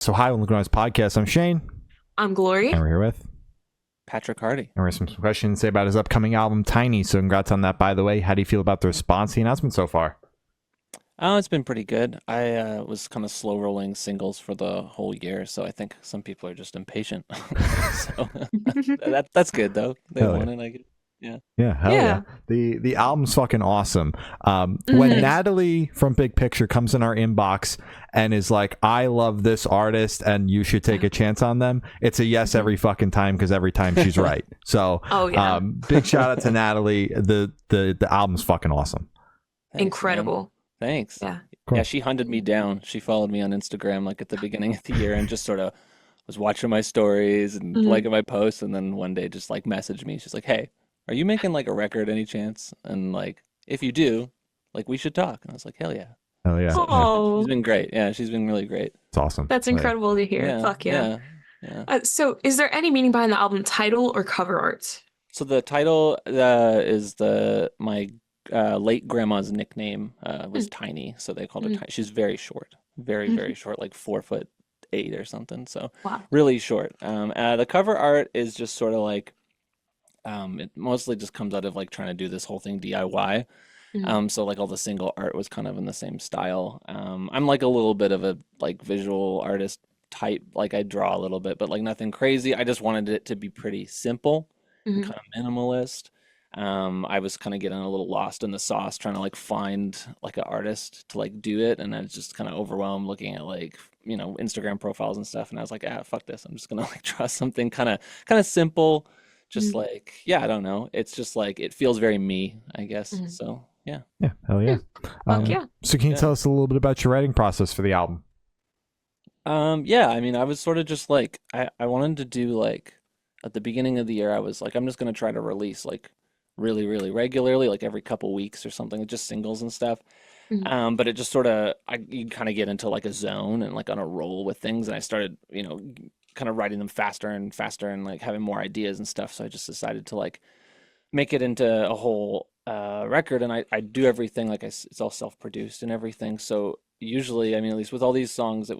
So hi, welcome to this podcast. I'm Shane. I'm Glory. And we're here with Patrick Hardy. And we have some questions to say about his upcoming album, Tiny. So congrats on that, by the way. How do you feel about the response, the announcement so far? Oh, it's been pretty good. I was kind of slow rolling singles for the whole year, so I think some people are just impatient. So that's good though. They Hell want yeah. it, I guess. Yeah. Yeah, hell yeah. The album's fucking awesome. When Natalie from Big Picture comes in our inbox and is like, I love this artist and you should take a chance on them, it's a yes every fucking time because every time she's right. So big shout out to Natalie. The album's fucking awesome. Thanks, Incredible. man. Thanks. Yeah. Cool. Yeah, she hunted me down. She followed me on Instagram like at the beginning of the year and just sort of was watching my stories and liking my posts, and then one day just like messaged me. She's like, "Hey, are you making like a record any chance? And like if you do, like we should talk." And I was like, "Hell yeah." Hell yeah. Oh, She's been great. Yeah, she's been really great. It's awesome. that's Hell yeah. incredible to hear. Yeah. Fuck yeah. Yeah. So, is there any meaning behind the album title or cover art? So the title is my late grandma's nickname was Tiny, so they called her Tiny. She's very short, very short, like 4'8" or something. So Wow. really short. The cover art is just sort of like it mostly just comes out of like trying to do this whole thing DIY. So like all the single art was kind of in the same style. I'm like a little bit of a like visual artist type, like I draw a little bit, but like nothing crazy. I just wanted it to be pretty simple and kind of minimalist. I was kind of getting a little lost in the sauce, trying to like find like an artist to like do it, and I was just kind of overwhelmed looking at like Instagram profiles and stuff, and I was like, fuck this, I'm just gonna like draw something kind of simple, just like I don't know, it's just like it feels very me, I guess. So yeah, Hell yeah. Fuck yeah. So can you tell us a little bit about your writing process for the album? yeah, I mean, I was sort of just like I wanted to do like at the beginning of the year, I was like, I'm just gonna try to release like really regularly, like every couple weeks or something, just singles and stuff. But it just sort of you kind of get into like a zone and like on a roll with things, and I started kind of writing them faster and faster and like having more ideas and stuff. So I just decided to like make it into a whole record, and I do everything like it's all self-produced and everything. So usually, I mean, at least with all these songs,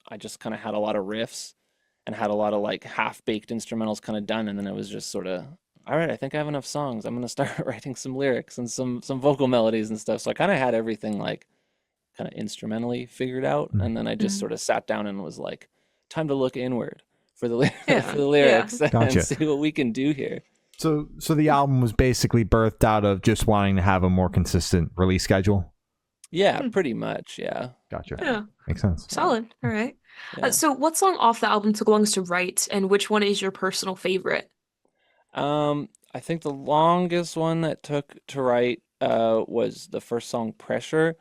I just kind of had a lot of riffs and had a lot of like half-baked instrumentals kind of done, and then it was just sort of, all right, I think I have enough songs. I'm gonna start writing some lyrics and some vocal melodies and stuff. So I kind of had everything like kind of instrumentally figured out, and then I just sort of sat down and was like, time to look inward for the for the lyrics and Gotcha. see what we can do here. So the album was basically birthed out of just wanting to have a more consistent release schedule? Yeah, pretty much. Yeah. Gotcha. Yeah. Makes sense. Solid. All right. Yeah. So, what song off the album took longest to write, and which one is your personal favorite? I think the longest one that took to write was the first song, Pressure.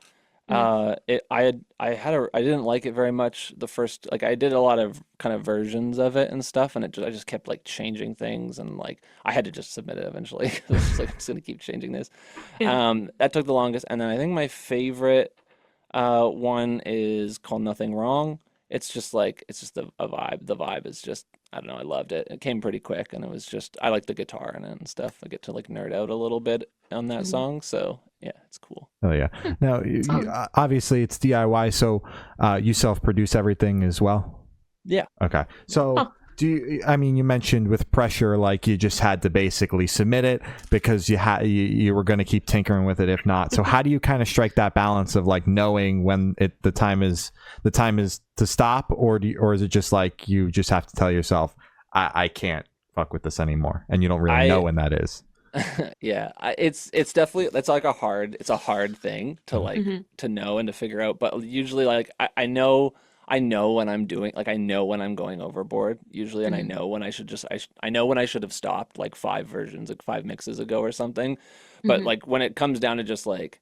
I didn't like it very much the first, like I did a lot of kind of versions of it and stuff, and I just kept like changing things, and like I had to just submit it eventually. I was just like, I'm just gonna keep changing this. That took the longest, and then I think my favorite one is called Nothing Wrong. It's just a vibe. The vibe is just, I don't know, I loved it. It came pretty quick, and it was just, I like the guitar in it and stuff. I get to like nerd out a little bit on that song, so yeah, it's cool. Oh yeah. Now, obviously it's DIY, so you self-produce everything as well? Yeah. Okay. So you mentioned with Pressure, like you just had to basically submit it because you were going to keep tinkering with it if not. So how do you kind of strike that balance of like knowing when the time is to stop, or is it just like you just have to tell yourself, I can't fuck with this anymore, and you don't really know when that is? Yeah, it's definitely, that's like a hard thing to like to know and to figure out. But usually, like I know when I'm doing, like I know when I'm going overboard usually, and I know when I should I know when I should have stopped like 5 mixes ago or something. But like when it comes down to just like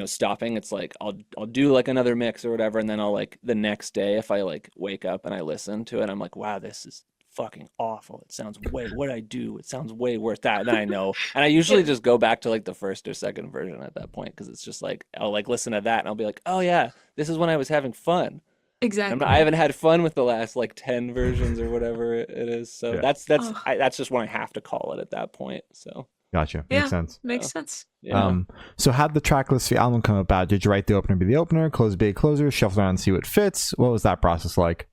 stopping, it's like I'll do like another mix or whatever, and then I'll like the next day if I like wake up and I listen to it, I'm like, wow, this is fucking awful. It sounds what I do, it sounds way worse. Then I know, and I usually just go back to like the first or second version at that point, because it's just like I'll like listen to that and I'll be like, oh yeah, this is when I was having fun. Exactly. I haven't had fun with the last like 10 versions or whatever it is. So that's just when I have to call it at that point. So Gotcha. Yeah, Makes sense. makes sense. yeah. So how did the track list for the album come about? Did you write the opener be the opener, close be a closer, shuffle around and see what fits? What was that process like?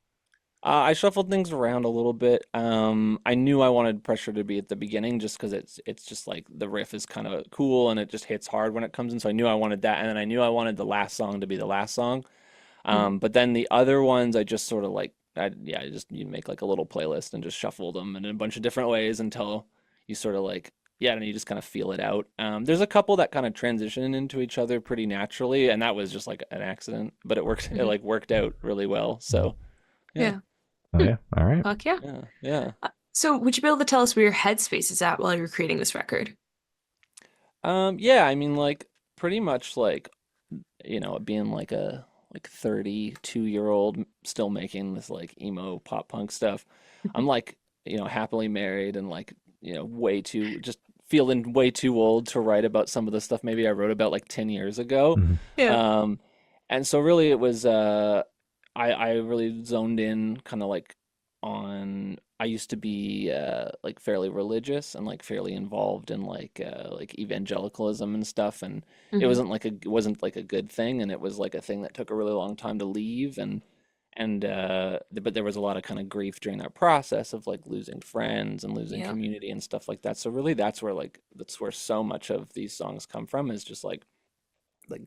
I shuffled things around a little bit. I knew I wanted Pressure to be at the beginning just because it's just like the riff is kind of cool and it just hits hard when it comes in. So I knew I wanted that, and then I knew I wanted the last song to be the last song. Mhm. But then the other ones, I just sort of like, I just you make like a little playlist and just shuffle them in a bunch of different ways until you sort of like, yeah, and you just kind of feel it out. There's a couple that kind of transition into each other pretty naturally, and that was just like an accident, but it worked. It Mhm. like worked out really well. So yeah, Yeah. Oh Hmm. yeah. All right. Fuck yeah. yeah, yeah. So would you be able to tell us where your headspace is at while you're creating this record? Yeah. I mean, like pretty much like being like a 32-year-old still making this like emo pop punk stuff. I'm like, happily married and like, way too just feeling way too old to write about some of the stuff maybe I wrote about like 10 years ago. Mhm. Yeah. Um, and so really it was I really zoned in kind of like on I used to be like fairly religious and like fairly involved in like evangelicalism and stuff, and Hmm. it wasn't like a good thing, and it was like a thing that took a really long time to leave, but there was a lot of kind of grief during that process of like losing friends and losing Yeah. community and stuff like that. So really that's where so much of these songs come from, is just like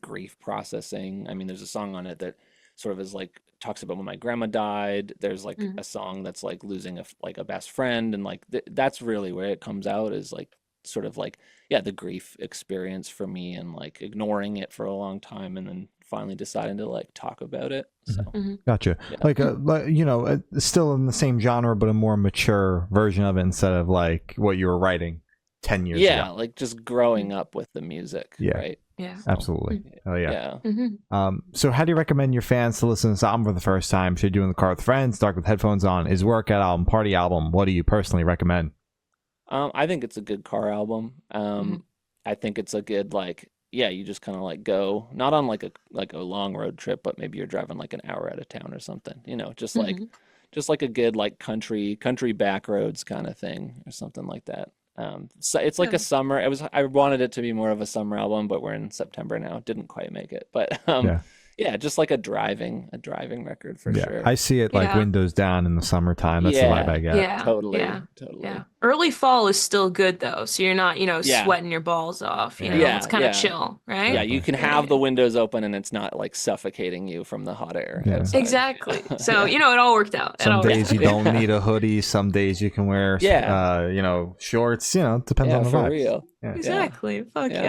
grief processing. I mean, there's a song on it that sort of is like talks about when my grandma died. There's like Hmm. a song that's like losing like a best friend, and like that's really where it comes out, is like sort of like, yeah, the grief experience for me, and like ignoring it for a long time and then finally deciding to like talk about it. So Mhm. Hmm. Gotcha. yeah. Like, still in the same genre, but a more mature version of it instead of like what you were writing 10 years ago. Yeah, like just growing up with the music, Yeah, right? Yeah. So absolutely. Oh yeah. yeah. Hmm. So how do you recommend your fans to listen to this album for the first time? Should you do in the car with friends, dark with headphones on? Is workout album, party album? What do you personally recommend? I think it's a good car album. Hmm. I think it's a good like, yeah, you just kind of like go not on like a long road trip, but maybe you're driving like an hour out of town or something. Hmm. Just like a good like country back roads kind of thing or something like that. So it's like Yeah. a summer. I wanted it to be more of a summer album, but we're in September now. Didn't quite make it, but Yeah. yeah, just like a driving record for Yeah, sure. I see it like Yeah. windows down in the summertime. That's the vibe Yeah, I get. Yeah. totally, Yeah. Yeah. totally. Early fall is still good though, so you're not, Yeah, sweating your balls off, Yeah, It's yeah, kind of yeah. chill, Yeah, right? you definitely. can Yeah. have Yeah. the windows open and it's not like suffocating you from the hot air Yeah. outside. Exactly. So, Yeah. it all worked out. It Some all worked days you out. don't Yeah. need a hoodie. Some days you can wear, Yeah. shorts. It depends on Yeah, the for vibes. real. Yeah. Yeah. Exactly. Fuck yeah.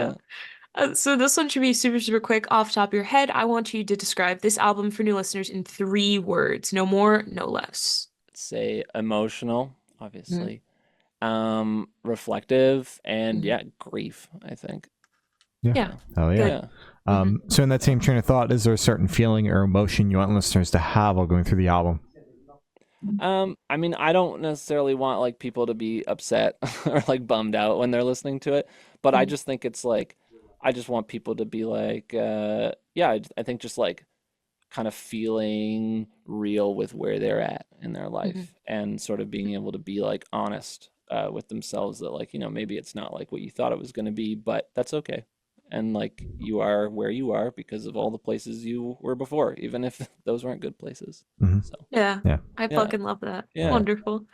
Yeah. So this one should be super, super quick off the top of your head. I want you to describe this album for new listeners in 3 words. No more, no less. Say emotional, Mhm. obviously. Reflective and Mhm. yeah, grief, I think. Yeah. Yeah. Hell yeah. Good. Yeah. Hmm. So in that same train of thought, is there a certain feeling or emotion you want listeners to have while going through the album? I mean, I don't necessarily want like people to be upset or like bummed out when they're listening to it, but I Hmm. just think it's like I just want people to be like, yeah, I think just like kind of feeling real with where they're at in their Hmm. life and sort of being able to be like honest with themselves that like, maybe it's not like what you thought it was going to be, but that's okay. And like you are where you are because of all the places you were before, even if those weren't good places. Hmm. So, Yeah. Yeah. I yeah, fucking love that. yeah. Wonderful.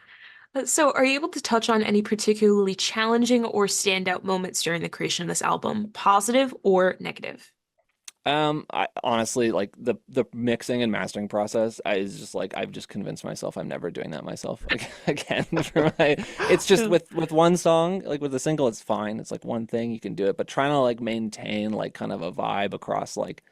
So are you able to touch on any particularly challenging or standout moments during the creation of this album, positive or negative? I honestly like the mixing and mastering process. Is just like I've just convinced myself I'm never doing that myself again. For my, it's just Yeah. with one song, like with a single, it's fine. It's like one thing you can do it, but trying to like maintain like kind of a vibe across like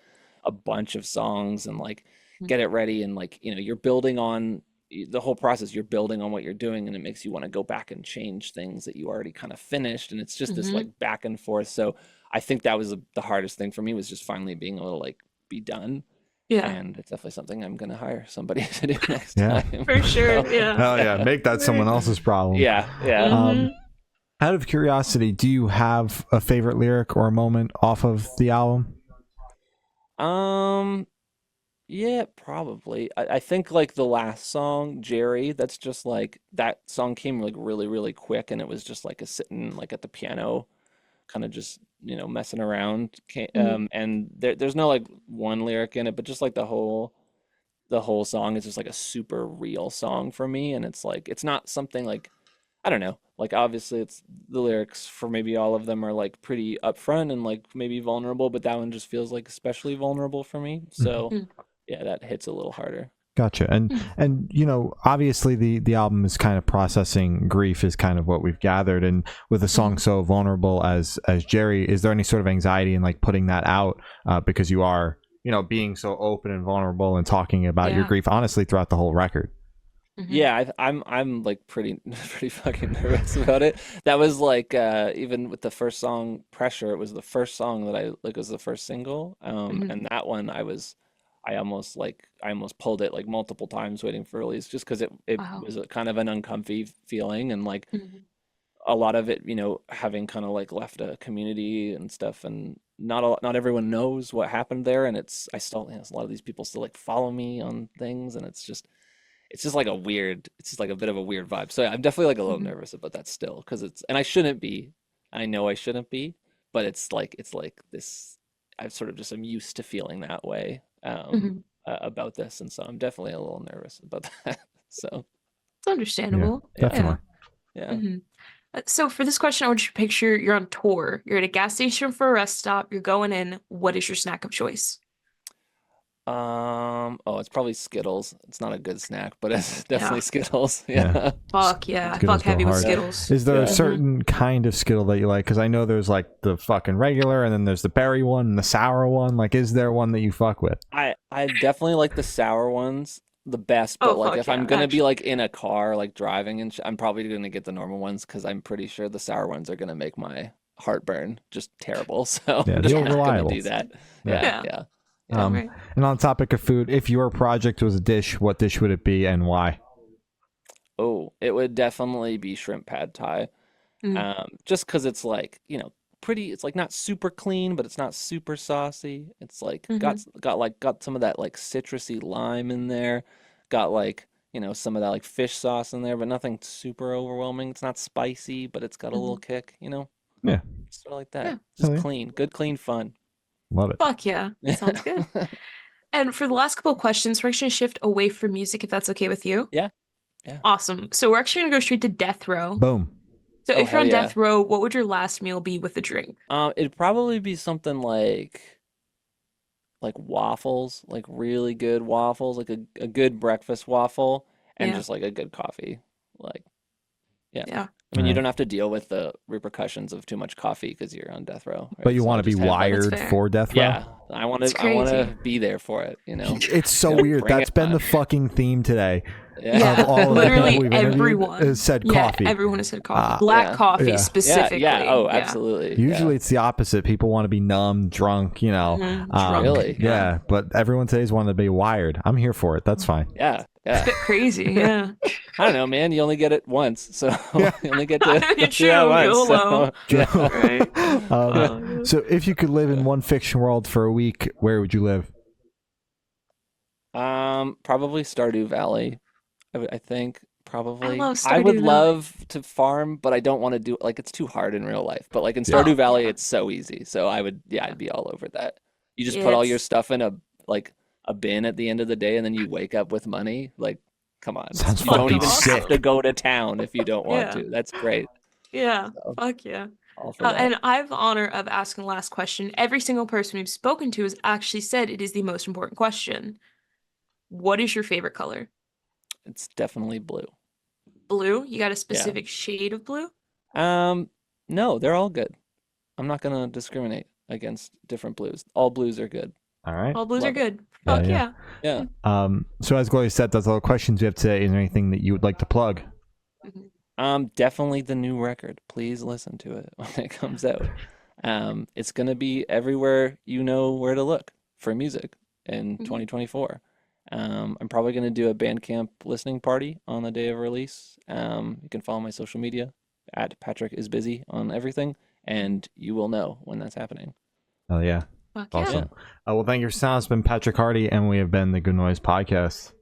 a bunch of songs and like get it ready and like you're building on the whole process. You're building on what you're doing, and it makes you want to go back and change things that you already kind of finished, and it's just this Mm-hmm. like back and forth. So I think that was the hardest thing for me, was just finally being able to like be done. Yeah, And it's definitely something I'm gonna hire somebody to do next Yeah. time. for sure. So, Yeah. Hell yeah. Make that someone else's problem. yeah, yeah. Mhm. Out of curiosity, do you have a favorite lyric or a moment off of the album? Um, yeah, probably. I think like the last song, Jerry, that's just like that song came like really, really quick, and it was just like a sitting like at the piano, kind of just messing around. Mhm. And there's no like one lyric in it, but just like the whole the whole song is just like a super real song for me, and it's like it's not something like I don't know. Like obviously it's the lyrics for maybe all of them are like pretty upfront and like maybe vulnerable, but that one just feels like especially vulnerable for me. So Mm. yeah, that hits a little harder. Gotcha. And you know, obviously the album is kind of processing grief is kind of what we've gathered, and with a song so vulnerable as Jerry, is there any sort of anxiety in like putting that out because you are, you know, being so open and vulnerable and talking about your Yeah. grief honestly throughout the whole record? Mhm. Yeah, I'm like pretty pretty fucking nervous about it. That was like even with the first song, Pressure, it was the first song that I like was the first single. Mhm. And that one I almost pulled it like multiple times waiting for release just because it Wow. was a kind of an uncomfy feeling and like Mhm. a lot of it, you know, having kind of like left a community and stuff and not everyone knows what happened there and it's I still you know, a lot of these people still like follow me on things and it's just like a weird it's just like a bit of a weird vibe. So yeah, I'm definitely like a little Mhm. nervous about that still because it's and I shouldn't be. I know I shouldn't be, but it's like this I sort of just am used to feeling that way Mhm. about this and so I'm definitely a little nervous about that. So It's understandable. yeah, Definitely. yeah. Hmm. So for this question, I want you to picture you're on tour. You're at a gas station for a rest stop. You're going in. What is your snack of choice? Oh, it's probably Skittles. It's not a good snack, but it's Yeah. definitely Skittles. Yeah. Yeah. Fuck yeah. Skittles Fuck go heavy with hard. Skittles. Is there a Yeah. certain kind of Skittle that you like? Because I know there's like the fucking regular, and then there's the berry one and the sour one. Like, is there one that you fuck with? I definitely like the sour ones the best, but Oh, like fuck if yeah, I'm gonna be actually. like in a car like driving and I'm probably gonna get the normal ones because I'm pretty sure the sour ones are gonna make my heartburn just terrible. So Yeah, I'm the just Yeah. not gonna reliable. do that. Yeah. Yeah, Yeah. yeah, yeah. Um, Right. and on topic of food, if your project was a dish, what dish would it be and why? Oh, it would definitely be shrimp pad thai. Mm. Just because it's like, you know, pretty, it's like not super clean, but it's not super saucy. It's like Hmm. got some of that like citrusy lime in there, got like, you know, some of that like fish sauce in there, but nothing super overwhelming. It's not spicy, but it's got a little Hmm. kick, you know, Yeah, sort of like that. Yeah. hell Just yeah, clean, good, clean fun. love it. Fuck yeah. Sounds good. And for the last couple of questions, we're actually gonna shift away from music if that's okay with you. Yeah, yeah. Awesome. So we're actually gonna go straight to death row. Boom. So Oh, if you're hell on yeah. death row, what would your last meal be with a drink? It'd probably be something like waffles, like really good waffles, like a good breakfast waffle, and Yeah. just like a good coffee. Like, yeah. Yeah. I mean, All you right. don't have to deal with the repercussions of too much coffee because you're on death row, But right? you So want I to be just have like, That's wired fair. for death row? yeah, It's I want crazy. to be there for it, you know? It's so Yeah, weird. bring That's it been on. the fucking theme today. Yeah, Of all of the people literally we've interviewed everyone. has said Yeah, coffee. everyone has said coffee. Uh, Black Yeah. coffee Yeah. Yeah, specifically. yeah. Oh, Yeah. absolutely. Usually Yeah. it's the opposite. People want to be numb, drunk, you know. Drunk. Really? Yeah, but everyone today's wanting to be wired. I'm here for it. That's fine. Yeah. It's a Yeah. bit crazy. Yeah. I don't know, man. You only get it once, so Yeah. you only get to You're do that true, once. YOLO. So, yeah. Right. So if you could live in one fiction world for a week, where would you live? Probably Stardew Valley. I think probably. love I would Stardew Valley. love to farm, but I don't want to do like it's too hard in real life. But like in Stardew Oh, Valley, yeah. it's so easy. So I would, yeah, Yeah. I'd be all over that. You just Yeah, put all your it's stuff in a bin at the end of the day, and then you wake up with money. Like, come on, Sounds you don't fucking even have sick. to go to town if you don't want yeah. to. That's great. Yeah. So Fuck yeah. all for that. And I have the honor of asking the last question. Every single person we've spoken to has actually said it is the most important question. What is your favorite color? It's definitely blue. Blue? You got a Yeah. specific shade of blue? No, they're all good. I'm not gonna discriminate against different blues. All blues are good. All right. All blues are Love it. good. Yeah, Fuck yeah. yeah. Yeah. So as Gloria said, that's all the questions we have today. Is there anything that you would like to plug? Definitely the new record. Please listen to it when it comes out. It's gonna be everywhere you know where to look for music in Mhm. 2024. I'm probably gonna do a Bandcamp listening party on the day of release. You can follow my social media at Patrick is busy on everything, and you will know when that's happening. Oh yeah. Fuck yeah. Awesome. Well, thank you for sound. It's been Patrick Hardy, and we have been the Good Noise Podcast.